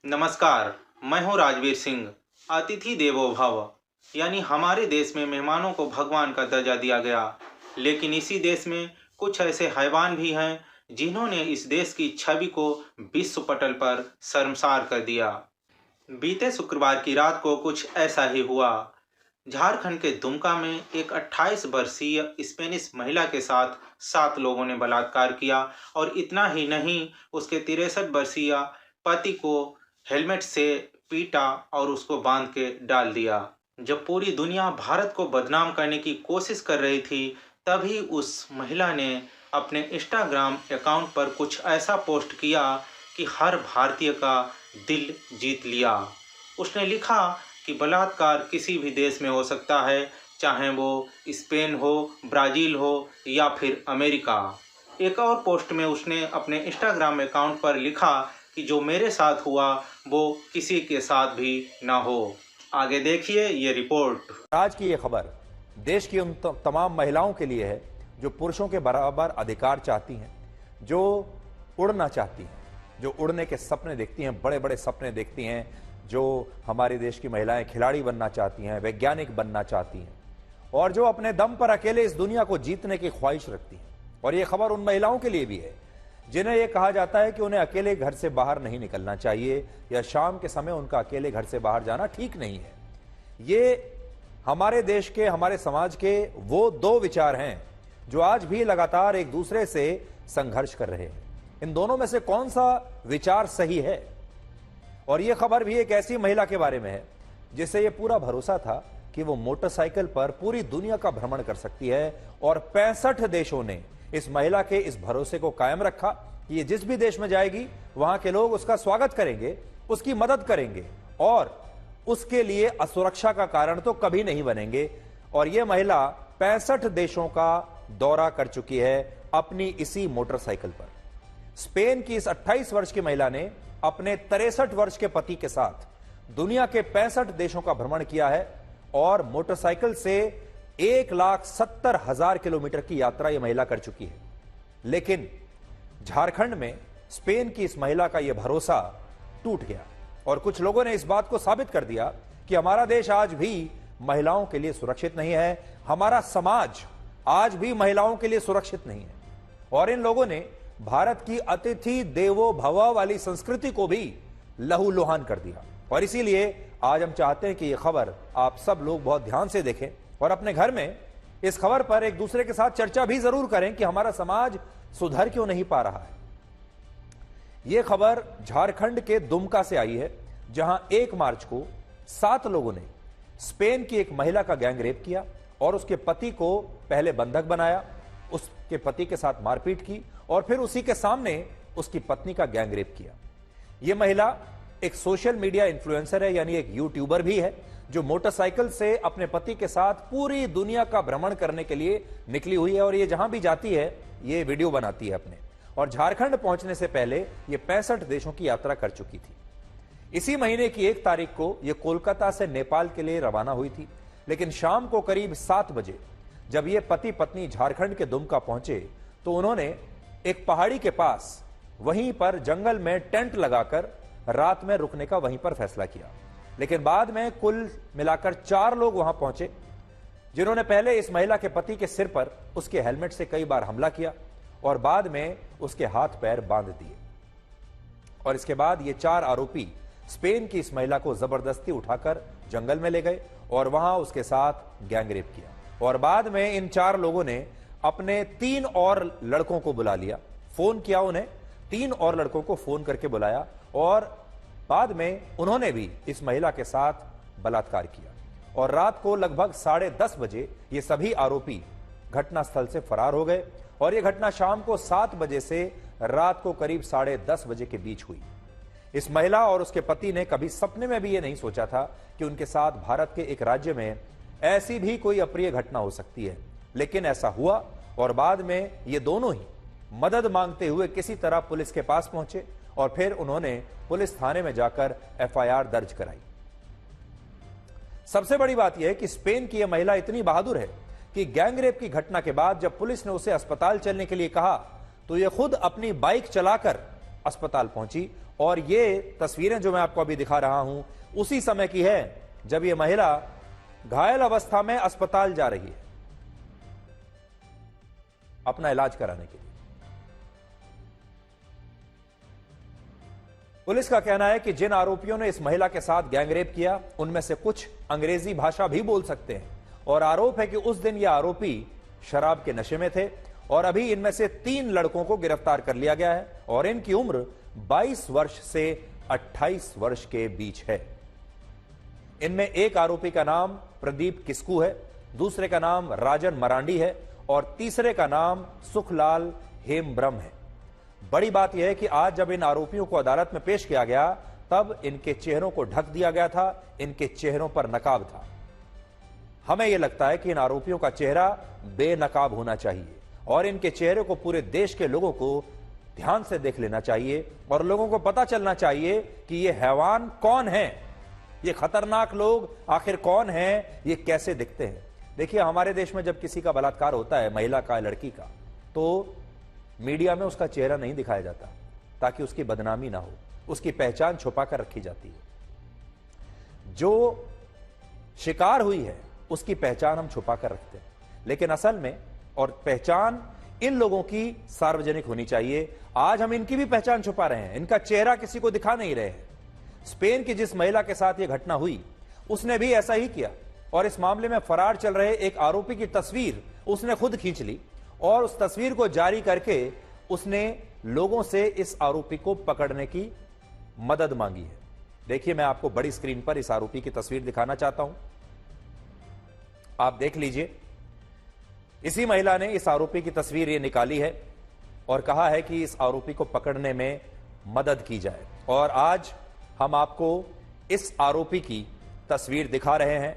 नमस्कार। मैं हूं राजवीर सिंह। अतिथि देवो भव यानी हमारे देश में मेहमानों को भगवान का दर्जा दिया गया, लेकिन इसी देश में कुछ ऐसे हैवान भी हैं जिन्होंने इस देश की छवि को विश्व पटल पर शर्मसार कर दिया। बीते शुक्रवार की रात को कुछ ऐसा ही हुआ। झारखंड के दुमका में एक 28 वर्षीय स्पेनिश महिला के साथ 7 लोगों ने बलात्कार किया और इतना ही नहीं, उसके 63 वर्षीय पति को हेलमेट से पीटा और उसको बांध के डाल दिया। जब पूरी दुनिया भारत को बदनाम करने की कोशिश कर रही थी, तभी उस महिला ने अपने इंस्टाग्राम अकाउंट पर कुछ ऐसा पोस्ट किया कि हर भारतीय का दिल जीत लिया। उसने लिखा कि बलात्कार किसी भी देश में हो सकता है, चाहे वो स्पेन हो, ब्राज़ील हो या फिर अमेरिका। एक और पोस्ट में उसने अपने इंस्टाग्राम अकाउंट पर लिखा कि जो मेरे साथ हुआ वो किसी के साथ भी ना हो। आगे देखिए ये रिपोर्ट। आज की ये खबर देश की उन तमाम महिलाओं के लिए है जो पुरुषों के बराबर अधिकार चाहती हैं, जो उड़ना चाहती हैं, जो उड़ने के सपने देखती हैं, बड़े बड़े सपने देखती हैं, जो हमारे देश की महिलाएं खिलाड़ी बनना चाहती हैं, वैज्ञानिक बनना चाहती हैं और जो अपने दम पर अकेले इस दुनिया को जीतने की ख्वाहिश रखती हैं। और ये खबर उन महिलाओं के लिए भी है जिन्हें यह कहा जाता है कि उन्हें अकेले घर से बाहर नहीं निकलना चाहिए या शाम के समय उनका अकेले घर से बाहर जाना ठीक नहीं है। ये हमारे देश के, हमारे समाज के वो दो विचार हैं जो आज भी लगातार एक दूसरे से संघर्ष कर रहे हैं। इन दोनों में से कौन सा विचार सही है? और यह खबर भी एक ऐसी महिला के बारे में है जिसे यह पूरा भरोसा था कि वो मोटरसाइकिल पर पूरी दुनिया का भ्रमण कर सकती है और 65 देशों ने इस महिला के इस भरोसे को कायम रखा कि ये जिस भी देश में जाएगी वहां के लोग उसका स्वागत करेंगे, उसकी मदद करेंगे और उसके लिए असुरक्षा का कारण तो कभी नहीं बनेंगे। और यह महिला 65 देशों का दौरा कर चुकी है अपनी इसी मोटरसाइकिल पर। स्पेन की इस 28 वर्ष की महिला ने अपने 63 वर्ष के पति के साथ दुनिया के 65 देशों का भ्रमण किया है और मोटरसाइकिल से 1,70,000 किलोमीटर की यात्रा यह महिला कर चुकी है। लेकिन झारखंड में स्पेन की इस महिला का यह भरोसा टूट गया और कुछ लोगों ने इस बात को साबित कर दिया कि हमारा देश आज भी महिलाओं के लिए सुरक्षित नहीं है, हमारा समाज आज भी महिलाओं के लिए सुरक्षित नहीं है। और इन लोगों ने भारत की अतिथि देवो भव वाली संस्कृति को भी लहूलुहान कर दिया। और इसीलिए आज हम चाहते हैं कि यह खबर आप सब लोग बहुत ध्यान से देखें और अपने घर में इस खबर पर एक दूसरे के साथ चर्चा भी जरूर करें कि हमारा समाज सुधर क्यों नहीं पा रहा है। यह खबर झारखंड के दुमका से आई है, जहां 1 मार्च को 7 लोगों ने स्पेन की एक महिला का गैंग रेप किया और उसके पति को पहले बंधक बनाया, उसके पति के साथ मारपीट की और फिर उसी के सामने उसकी पत्नी का गैंग रेप किया। यह महिला एक सोशल मीडिया इन्फ्लुएंसर है, यानी एक यूट्यूबर भी है, जो मोटरसाइकिल से अपने पति के साथ पूरी दुनिया का भ्रमण करने के लिए निकली हुई है और ये जहां भी जाती है ये वीडियो बनाती है अपने। और झारखंड पहुंचने से पहले ये 65 देशों की यात्रा कर चुकी थी। इसी महीने की 1 तारीख को ये कोलकाता से नेपाल के लिए रवाना हुई थी, लेकिन शाम को करीब 7 बजे जब ये पति पत्नी झारखंड के दुमका पहुंचे तो उन्होंने एक पहाड़ी के पास वहीं पर जंगल में टेंट लगाकर रात में रुकने का वहीं पर फैसला किया। लेकिन बाद में कुल मिलाकर 4 लोग वहां पहुंचे जिन्होंने पहले इस महिला के पति के सिर पर उसके हेलमेट से कई बार हमला किया और बाद में उसके हाथ पैर बांध दिए। और इसके बाद ये 4 आरोपी स्पेन की इस महिला को जबरदस्ती उठाकर जंगल में ले गए और वहां उसके साथ गैंग रेप किया। और बाद में इन 4 लोगों ने अपने 3 और लड़कों को बुला लिया, फोन किया उन्हें, 3 और लड़कों को फोन करके बुलाया और बाद में उन्होंने भी इस महिला के साथ बलात्कार किया। और रात को लगभग 10:30 बजे ये सभी आरोपी घटनास्थल से फरार हो गए और यह घटना शाम को 7 बजे से रात को करीब 10:30 बजे के बीच हुई। इस महिला और उसके पति ने कभी सपने में भी यह नहीं सोचा था कि उनके साथ भारत के एक राज्य में ऐसी भी कोई अप्रिय घटना हो सकती है, लेकिन ऐसा हुआ। और बाद में ये दोनों ही मदद मांगते हुए किसी तरह पुलिस के पास पहुंचे और फिर उन्होंने पुलिस थाने में जाकर एफआईआर दर्ज कराई। सबसे बड़ी बात यह है कि स्पेन की यह महिला इतनी बहादुर है कि गैंगरेप की घटना के बाद जब पुलिस ने उसे अस्पताल चलने के लिए कहा तो यह खुद अपनी बाइक चलाकर अस्पताल पहुंची और ये तस्वीरें जो मैं आपको अभी दिखा रहा हूं उसी समय की है जब ये महिला घायल अवस्था में अस्पताल जा रही है अपना इलाज कराने के लिए। पुलिस का कहना है कि जिन आरोपियों ने इस महिला के साथ गैंगरेप किया उनमें से कुछ अंग्रेजी भाषा भी बोल सकते हैं और आरोप है कि उस दिन ये आरोपी शराब के नशे में थे और अभी इनमें से 3 लड़कों को गिरफ्तार कर लिया गया है और इनकी उम्र 22 वर्ष से 28 वर्ष के बीच है। इनमें एक आरोपी का नाम प्रदीप किस्कू है, दूसरे का नाम राजन मरांडी है और तीसरे का नाम सुखलाल हेमब्रम है। बड़ी बात यह है कि आज जब इन आरोपियों को अदालत में पेश किया गया तब इनके चेहरों को ढक दिया गया था, इनके चेहरों पर नकाब था। हमें यह लगता है कि इन आरोपियों का चेहरा बेनकाब होना चाहिए और इनके चेहरे को पूरे देश के लोगों को ध्यान से देख लेना चाहिए और लोगों को पता चलना चाहिए कि ये हैवान कौन है, ये खतरनाक लोग आखिर कौन हैं, ये कैसे दिखते हैं। देखिए, हमारे देश में जब किसी का बलात्कार होता है, महिला का, लड़की का, तो मीडिया में उसका चेहरा नहीं दिखाया जाता ताकि उसकी बदनामी ना हो, उसकी पहचान छुपा कर रखी जाती है। जो शिकार हुई है उसकी पहचान हम छुपा कर रखते हैं, लेकिन असल में और पहचान इन लोगों की सार्वजनिक होनी चाहिए। आज हम इनकी भी पहचान छुपा रहे हैं, इनका चेहरा किसी को दिखा नहीं रहे हैं। स्पेन की जिस महिला के साथ यह घटना हुई उसने भी ऐसा ही किया और इस मामले में फरार चल रहे एक आरोपी की तस्वीर उसने खुद खींच ली और उस तस्वीर को जारी करके उसने लोगों से इस आरोपी को पकड़ने की मदद मांगी है। देखिए, मैं आपको बड़ी स्क्रीन पर इस आरोपी की तस्वीर दिखाना चाहता हूं, आप देख लीजिए। इसी महिला ने इस आरोपी की तस्वीर ये निकाली है और कहा है कि इस आरोपी को पकड़ने में मदद की जाए और आज हम आपको इस आरोपी की तस्वीर दिखा रहे हैं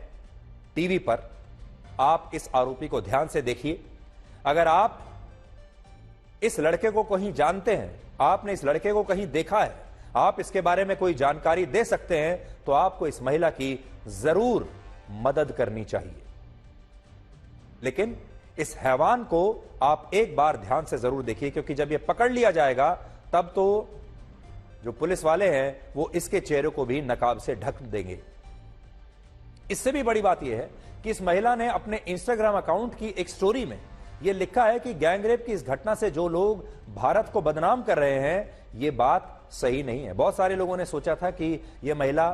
टीवी पर। आप इस आरोपी को ध्यान से देखिए। अगर आप इस लड़के को कहीं जानते हैं, आपने इस लड़के को कहीं देखा है, आप इसके बारे में कोई जानकारी दे सकते हैं, तो आपको इस महिला की जरूर मदद करनी चाहिए। लेकिन इस हैवान को आप एक बार ध्यान से जरूर देखिए, क्योंकि जब यह पकड़ लिया जाएगा तब तो जो पुलिस वाले हैं वो इसके चेहरे को भी नकाब से ढक देंगे। इससे भी बड़ी बात यह है कि इस महिला ने अपने इंस्टाग्राम अकाउंट की एक स्टोरी में यह लिखा है कि गैंगरेप की इस घटना से जो लोग भारत को बदनाम कर रहे हैं, यह बात सही नहीं है। बहुत सारे लोगों ने सोचा था कि यह महिला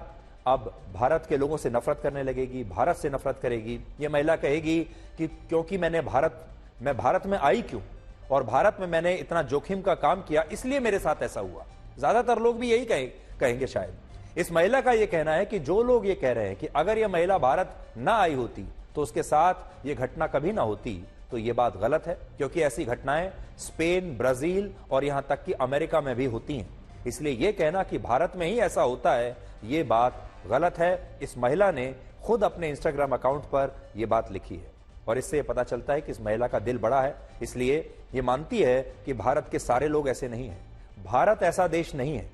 अब भारत के लोगों से नफरत करने लगेगी, भारत से नफरत करेगी। यह महिला कहेगी कि क्योंकि मैं भारत में आई क्यों और भारत में मैंने इतना जोखिम का काम किया, इसलिए मेरे साथ ऐसा हुआ। ज्यादातर लोग भी यही कहेंगे शायद। इस महिला का यह कहना है कि जो लोग ये कह रहे हैं कि अगर यह महिला भारत ना आई होती तो उसके साथ यह घटना कभी ना होती, तो यह बात गलत है, क्योंकि ऐसी घटनाएं स्पेन, ब्राजील और यहां तक कि अमेरिका में भी होती हैं। इसलिए यह कहना कि भारत में ही ऐसा होता है, यह बात गलत है। इस महिला ने खुद अपने इंस्टाग्राम अकाउंट पर यह बात लिखी है और इससे यह पता चलता है कि इस महिला का दिल बड़ा है, इसलिए यह मानती है कि भारत के सारे लोग ऐसे नहीं हैं। भारत ऐसा देश नहीं है।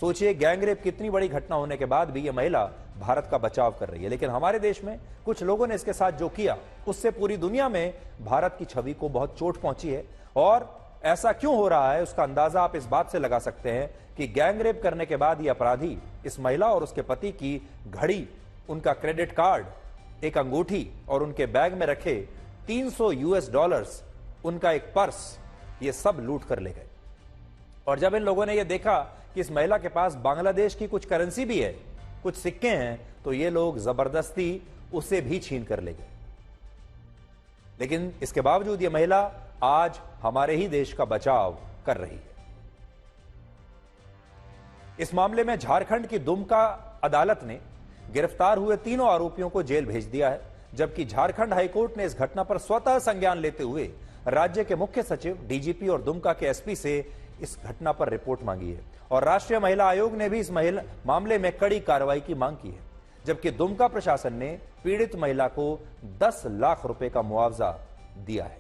सोचिए, गैंगरेप कितनी बड़ी घटना होने के बाद भी यह महिला भारत का बचाव कर रही है, लेकिन हमारे देश में कुछ लोगों ने इसके साथ जो किया उससे पूरी दुनिया में भारत की छवि को बहुत चोट पहुंची है। और ऐसा क्यों हो रहा है उसका अंदाजा आप इस बात से लगा सकते हैं कि गैंगरेप करने के बाद यह अपराधी इस महिला और उसके पति की घड़ी, उनका क्रेडिट कार्ड, एक अंगूठी और उनके बैग में रखे $300, उनका एक पर्स, ये सब लूट कर ले गए। और जब इन लोगों ने यह देखा कि इस महिला के पास बांग्लादेश की कुछ करेंसी भी है, कुछ सिक्के हैं, तो ये लोग जबरदस्ती उसे भी छीन कर ले गए। लेकिन इसके बावजूद यह महिला आज हमारे ही देश का बचाव कर रही है। इस मामले में झारखंड की दुमका अदालत ने गिरफ्तार हुए तीनों आरोपियों को जेल भेज दिया है, जबकि झारखंड हाईकोर्ट ने इस घटना पर स्वतः संज्ञान लेते हुए राज्य के मुख्य सचिव, डीजीपी और दुमका के एसपी से इस घटना पर रिपोर्ट मांगी है और राष्ट्रीय महिला आयोग ने भी इस मामले में कड़ी कार्रवाई की मांग की है, जबकि दुमका प्रशासन ने पीड़ित महिला को 10 लाख रुपए का मुआवजा दिया है।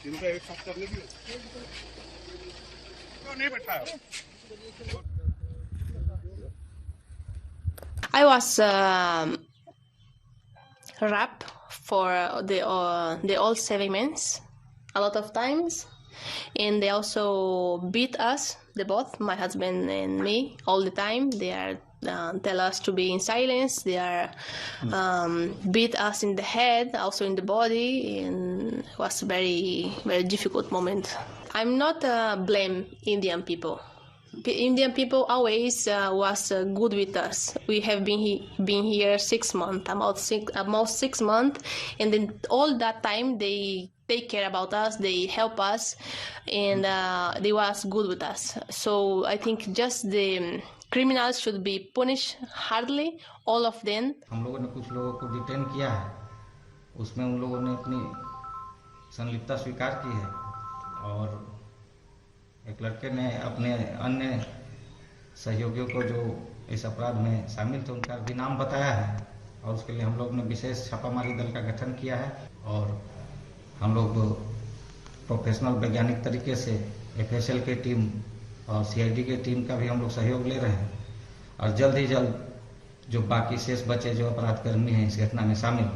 इनका एक साथ करने भी क्यों नहीं बैठा है? I was rap for the all 7 months a lot of times, and they also beat us, the both my husband and me, all the time. They are tell us to be in silence. They are beat us in the head, also in the body, and it was a very difficult moment. I'm not blame Indian people. Indian people always was good with us. We have been here 6 months, almost 6 months, and then all that time they take care about us, they help us, and they was good with us. So I think just the criminals should be punished hardly, all of them. हम लोगों ने कुछ लोगों को detain किया है, उसमें उन लोगों ने अपनी संलिप्तता स्वीकार की है और एक लड़के ने अपने अन्य सहयोगियों को जो इस अपराध में शामिल थे उनका भी नाम बताया है और उसके लिए हम लोग ने विशेष छापामारी दल का गठन किया है और हम लोग प्रोफेशनल वैज्ञानिक तरीके से एफएसएल की टीम और सीआईडी की टीम का भी हम लोग सहयोग ले रहे हैं और जल्द ही जल्द जो बाकी शेष बचे जो अपराधकर्मी हैं इस घटना में शामिल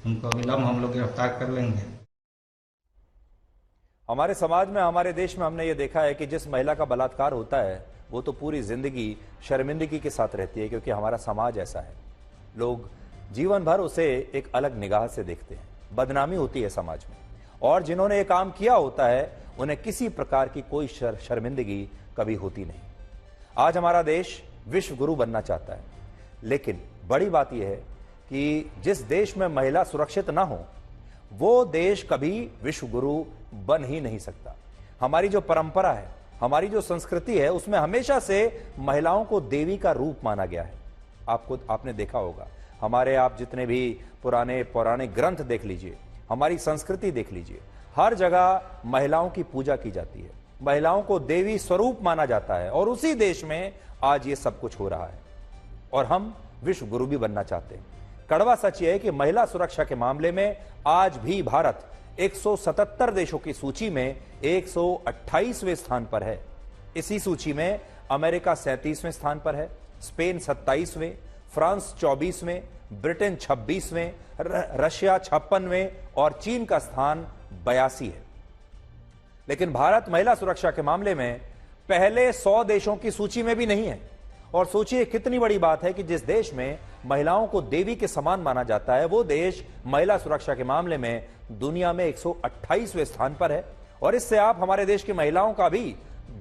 उनको अविलंब हम लोग गिरफ्तार कर लेंगे। हमारे समाज में, हमारे देश में हमने ये देखा है कि जिस महिला का बलात्कार होता है वो तो पूरी जिंदगी शर्मिंदगी के साथ रहती है, क्योंकि हमारा समाज ऐसा है। लोग जीवन भर उसे एक अलग निगाह से देखते हैं, बदनामी होती है समाज में, और जिन्होंने ये काम किया होता है उन्हें किसी प्रकार की कोई शर्मिंदगी कभी होती नहीं। आज हमारा देश विश्व गुरु बनना चाहता है, लेकिन बड़ी बात यह है कि जिस देश में महिला सुरक्षित ना हो वो देश कभी विश्व गुरु बन ही नहीं सकता। हमारी जो परंपरा है, हमारी जो संस्कृति है, उसमें हमेशा से महिलाओं को देवी का रूप माना गया है। आपने देखा होगा, हमारे आप जितने भी पुराने पौराणिक ग्रंथ देख लीजिए, हमारी संस्कृति देख लीजिए, हर जगह महिलाओं की पूजा की जाती है, महिलाओं को देवी स्वरूप माना जाता है और उसी देश में आज ये सब कुछ हो रहा है और हम विश्व गुरु भी बनना चाहते हैं। कड़वा सच यह है कि महिला सुरक्षा के मामले में आज भी भारत 177 देशों की सूची में 128वें स्थान पर है। इसी सूची में अमेरिका 37वें स्थान पर है, स्पेन 27वें, फ्रांस 24वें, ब्रिटेन 26वें, रशिया 56वें और चीन का स्थान 82 है। लेकिन भारत महिला सुरक्षा के मामले में पहले 100 देशों की सूची में भी नहीं है। और सोचिए कितनी बड़ी बात है कि जिस देश में महिलाओं को देवी के समान माना जाता है वो देश महिला सुरक्षा के मामले में दुनिया में 128वें स्थान पर है। और इससे आप हमारे देश की महिलाओं का भी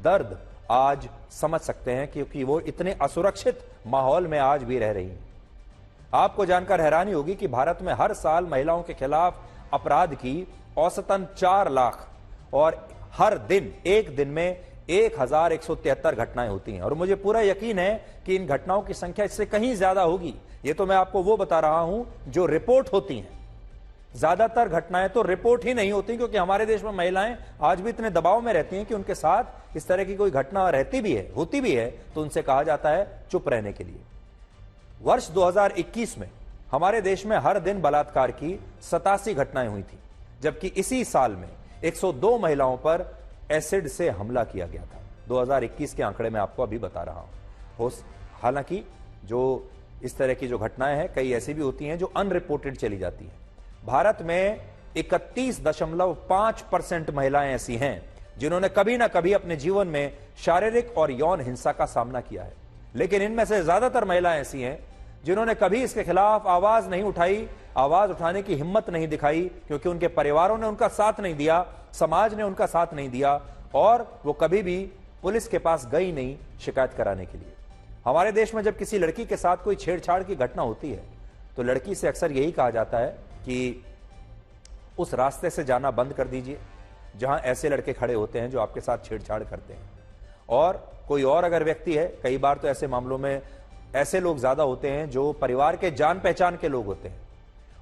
दर्द आज समझ सकते हैं, क्योंकि वो इतने असुरक्षित माहौल में आज भी रह रही हैं। आपको जानकर हैरानी होगी कि भारत में हर साल महिलाओं के खिलाफ अपराध की औसतन 4 लाख और हर दिन एक दिन में 1173 घटनाएं होती हैं। और मुझे पूरा यकीन है कि इन घटनाओं की संख्या इससे कहीं ज्यादा होगी। ये तो मैं आपको वो बता रहा हूं जो रिपोर्ट होती हैं। ज्यादातर घटनाएं तो रिपोर्ट ही नहीं होती, क्योंकि हमारे देश में महिलाएं आज भी इतने दबाव में रहती हैं कि उनके साथ इस तरह की कोई घटना रहती भी है, होती भी है, तो उनसे कहा जाता है चुप रहने के लिए। वर्ष 2021 में हमारे देश में हर दिन बलात्कार की 87 घटनाएं हुई थी, जबकि इसी साल में 102 महिलाओं पर एसिड से हमला किया गया था। 2021 के आंकड़े में आपको अभी बता रहा हूं। हालांकि जो इस तरह की जो घटनाएं हैं कई ऐसी भी होती हैं जो अनरिपोर्टेड चली जाती हैं। भारत में 31.5% महिलाएं ऐसी हैं जिन्होंने कभी ना कभी अपने जीवन में शारीरिक और यौन हिंसा का सामना किया है। लेकिन इनमें से ज्यादातर महिलाएं ऐसी हैं जिन्होंने कभी इसके खिलाफ आवाज नहीं उठाई, आवाज उठाने की हिम्मत नहीं दिखाई, क्योंकि उनके परिवारों ने उनका साथ नहीं दिया, समाज ने उनका साथ नहीं दिया और वो कभी भी पुलिस के पास गई नहीं शिकायत कराने के लिए। हमारे देश में जब किसी लड़की के साथ कोई छेड़छाड़ की घटना होती है तो लड़की से अक्सर यही कहा जाता है कि उस रास्ते से जाना बंद कर दीजिए जहां ऐसे लड़के खड़े होते हैं जो आपके साथ छेड़छाड़ करते हैं। और कोई और अगर व्यक्ति है, कई बार तो ऐसे मामलों में ऐसे लोग ज्यादा होते हैं जो परिवार के जान पहचान के लोग होते हैं।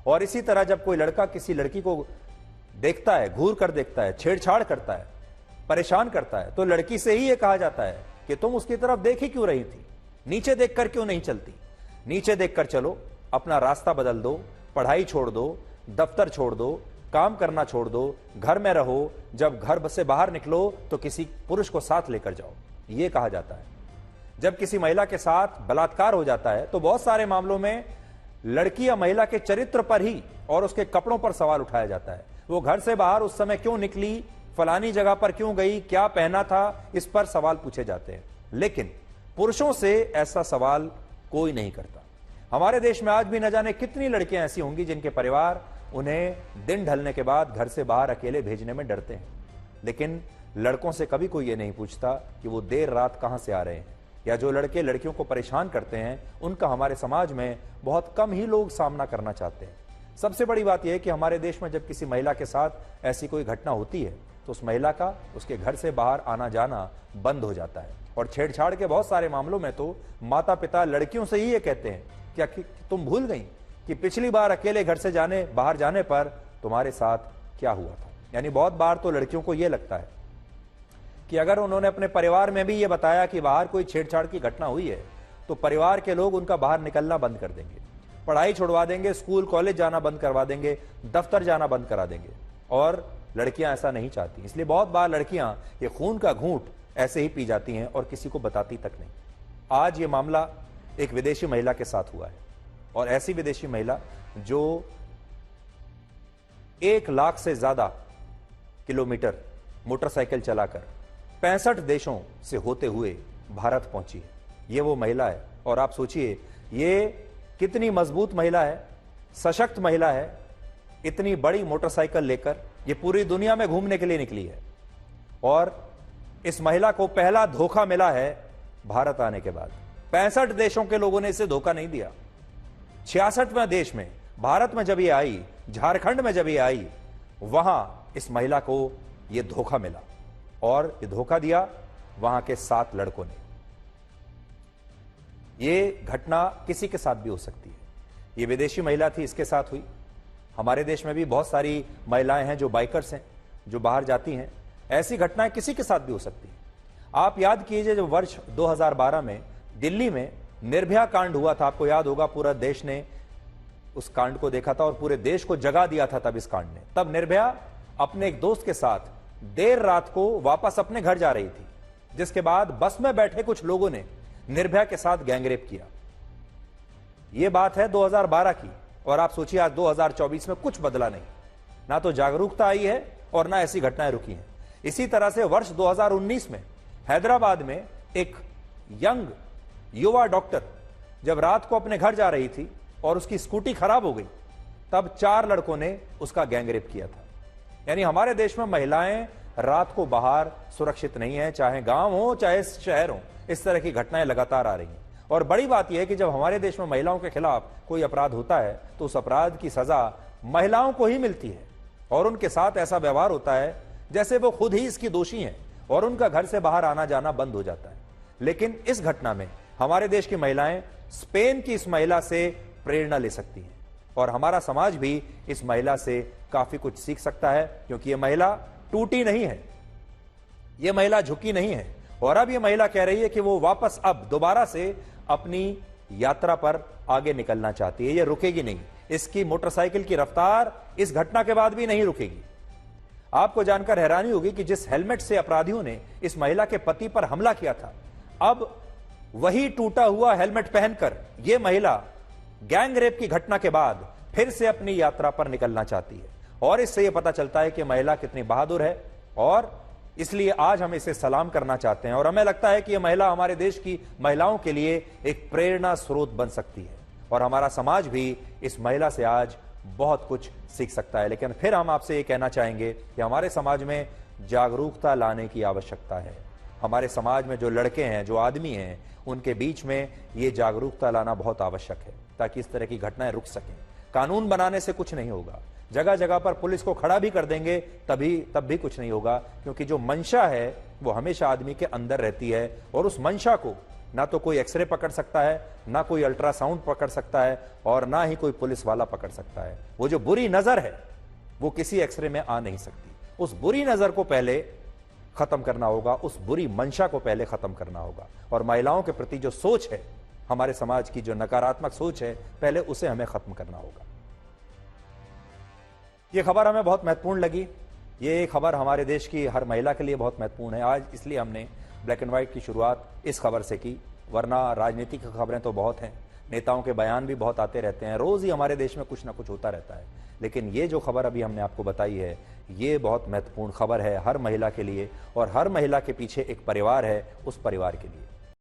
और इसी तरह जब कोई लड़का किसी लड़की को देखता है, घूर कर देखता है, छेड़छाड़ करता है, परेशान करता है, तो लड़की से ही यह कहा जाता है कि तुम उसकी तरफ देख ही क्यों रही थी, नीचे देखकर क्यों नहीं चलती? नीचे देखकर चलो, अपना रास्ता बदल दो, पढ़ाई छोड़ दो, दफ्तर छोड़ दो, काम करना छोड़ दो, घर में रहो, जब घर से बाहर निकलो तो किसी पुरुष को साथ लेकर जाओ, यह कहा जाता है। जब किसी महिला के साथ बलात्कार हो जाता है तो बहुत सारे मामलों में लड़की या महिला के चरित्र पर ही और उसके कपड़ों पर सवाल उठाया जाता है। वो घर से बाहर उस समय क्यों निकली, फलानी जगह पर क्यों गई, क्या पहना था, इस पर सवाल पूछे जाते हैं। लेकिन पुरुषों से ऐसा सवाल कोई नहीं करता। हमारे देश में आज भी न जाने कितनी लड़कियां ऐसी होंगी जिनके परिवार उन्हें दिन ढलने के बाद घर से बाहर अकेले भेजने में डरते हैं, लेकिन लड़कों से कभी कोई ये नहीं पूछता कि वो देर रात कहां से आ रहे हैं, या जो लड़के लड़कियों को परेशान करते हैं उनका हमारे समाज में बहुत कम ही लोग सामना करना चाहते हैं। सबसे बड़ी बात यह है कि हमारे देश में जब किसी महिला के साथ ऐसी कोई घटना होती है तो उस महिला का उसके घर से बाहर आना जाना बंद हो जाता है। और छेड़छाड़ के बहुत सारे मामलों में तो माता पिता लड़कियों से ही ये कहते हैं क्या कि तुम भूल गई कि पिछली बार अकेले घर से बाहर जाने पर तुम्हारे साथ क्या हुआ था। यानी बहुत बार तो लड़कियों को यह लगता है कि अगर उन्होंने अपने परिवार में भी ये बताया कि बाहर कोई छेड़छाड़ की घटना हुई है तो परिवार के लोग उनका बाहर निकलना बंद कर देंगे, पढ़ाई छुड़वा देंगे, स्कूल कॉलेज जाना बंद करवा देंगे, दफ्तर जाना बंद करा देंगे। और लड़कियां ऐसा नहीं चाहती, इसलिए बहुत बार लड़कियां ये खून का घूंट ऐसे ही पी जाती हैं और किसी को बताती तक नहीं। आज ये मामला एक विदेशी महिला के साथ हुआ है, और ऐसी विदेशी महिला जो 1 लाख से ज्यादा किलोमीटर मोटरसाइकिल चलाकर 65 देशों से होते हुए भारत पहुंची है। ये वो महिला है, और आप सोचिए ये कितनी मजबूत महिला है, सशक्त महिला है। इतनी बड़ी मोटरसाइकिल लेकर ये पूरी दुनिया में घूमने के लिए निकली है, और इस महिला को पहला धोखा मिला है भारत आने के बाद। 65 देशों के लोगों ने इसे धोखा नहीं दिया। 66वें देश में, भारत में जब ये आई, झारखंड में जब ये आई, वहां इस महिला को यह धोखा मिला, और ये धोखा दिया वहां के 7 लड़कों ने। ये घटना किसी के साथ भी हो सकती है। ये विदेशी महिला थी, इसके साथ हुई। हमारे देश में भी बहुत सारी महिलाएं हैं जो बाइकर्स हैं, जो बाहर जाती हैं। ऐसी घटनाएं किसी के साथ भी हो सकती है। आप याद कीजिए जब वर्ष 2012 में दिल्ली में निर्भया कांड हुआ था, आपको याद होगा, पूरा देश ने उस कांड को देखा था और पूरे देश को जगा दिया था तब इस कांड ने। तब निर्भया अपने एक दोस्त के साथ देर रात को वापस अपने घर जा रही थी, जिसके बाद बस में बैठे कुछ लोगों ने निर्भया के साथ गैंगरेप किया। यह बात है 2012 की, और आप सोचिए आज 2024 में कुछ बदला नहीं। ना तो जागरूकता आई है और ना ऐसी घटनाएं रुकी हैं। इसी तरह से वर्ष 2019 में हैदराबाद में एक यंग युवा डॉक्टर जब रात को अपने घर जा रही थी और उसकी स्कूटी खराब हो गई, तब 4 लड़कों ने उसका गैंगरेप किया था। यानी हमारे देश में महिलाएं रात को बाहर सुरक्षित नहीं है, चाहे गांव हो चाहे शहर हो। इस तरह की घटनाएं लगातार आ रही हैं। और बड़ी बात यह है कि जब हमारे देश में महिलाओं के खिलाफ कोई अपराध होता है तो उस अपराध की सजा महिलाओं को ही मिलती है, और उनके साथ ऐसा व्यवहार होता है जैसे वो खुद ही इसकी दोषी हैं, और उनका घर से बाहर आना जाना बंद हो जाता है। लेकिन इस घटना में हमारे देश की महिलाएं स्पेन की इस महिला से प्रेरणा ले सकती हैं, और हमारा समाज भी इस महिला से काफी कुछ सीख सकता है, क्योंकि यह महिला टूटी नहीं है, यह महिला झुकी नहीं है। और अब यह महिला कह रही है कि वो वापस अब दोबारा से अपनी यात्रा पर आगे निकलना चाहती है। यह रुकेगी नहीं। इसकी मोटरसाइकिल की रफ्तार इस घटना के बाद भी नहीं रुकेगी। आपको जानकर हैरानी होगी कि जिस हेलमेट से अपराधियों ने इस महिला के पति पर हमला किया था, अब वही टूटा हुआ हेलमेट पहनकर यह महिला गैंग रेप की घटना के बाद फिर से अपनी यात्रा पर निकलना चाहती है। और इससे यह पता चलता है कि महिला कितनी बहादुर है, और इसलिए आज हम इसे सलाम करना चाहते हैं। और हमें लगता है कि यह महिला हमारे देश की महिलाओं के लिए एक प्रेरणा स्रोत बन सकती है, और हमारा समाज भी इस महिला से आज बहुत कुछ सीख सकता है। लेकिन फिर हम आपसे ये कहना चाहेंगे कि हमारे समाज में जागरूकता लाने की आवश्यकता है। हमारे समाज में जो लड़के हैं, जो आदमी हैं, उनके बीच में ये जागरूकता लाना बहुत आवश्यक है, ताकि इस तरह की घटनाएं रुक सकें। कानून बनाने से कुछ नहीं होगा, जगह जगह पर पुलिस को खड़ा भी कर देंगे तब भी कुछ नहीं होगा, क्योंकि जो मंशा है वो हमेशा आदमी के अंदर रहती है, और उस मंशा को ना तो कोई एक्सरे पकड़ सकता है, ना कोई अल्ट्रासाउंड पकड़ सकता है, और ना ही कोई पुलिस वाला पकड़ सकता है। वो जो बुरी नजर है वो किसी एक्सरे में आ नहीं सकती। उस बुरी नजर को पहले खत्म करना होगा, उस बुरी मंशा को पहले खत्म करना होगा। और महिलाओं के प्रति जो सोच है हमारे समाज की जो नकारात्मक सोच है, पहले उसे हमें खत्म करना होगा। ये खबर हमें बहुत महत्वपूर्ण लगी। ये खबर हमारे देश की हर महिला के लिए बहुत महत्वपूर्ण है आज, इसलिए हमने ब्लैक एंड व्हाइट की शुरुआत इस खबर से की। वरना राजनीतिक खबरें तो बहुत हैं, नेताओं के बयान भी बहुत आते रहते हैं, रोज ही हमारे देश में कुछ ना कुछ होता रहता है। लेकिन ये जो खबर अभी हमने आपको बताई है, ये बहुत महत्वपूर्ण खबर है हर महिला के लिए, और हर महिला के पीछे एक परिवार है, उस परिवार के लिए।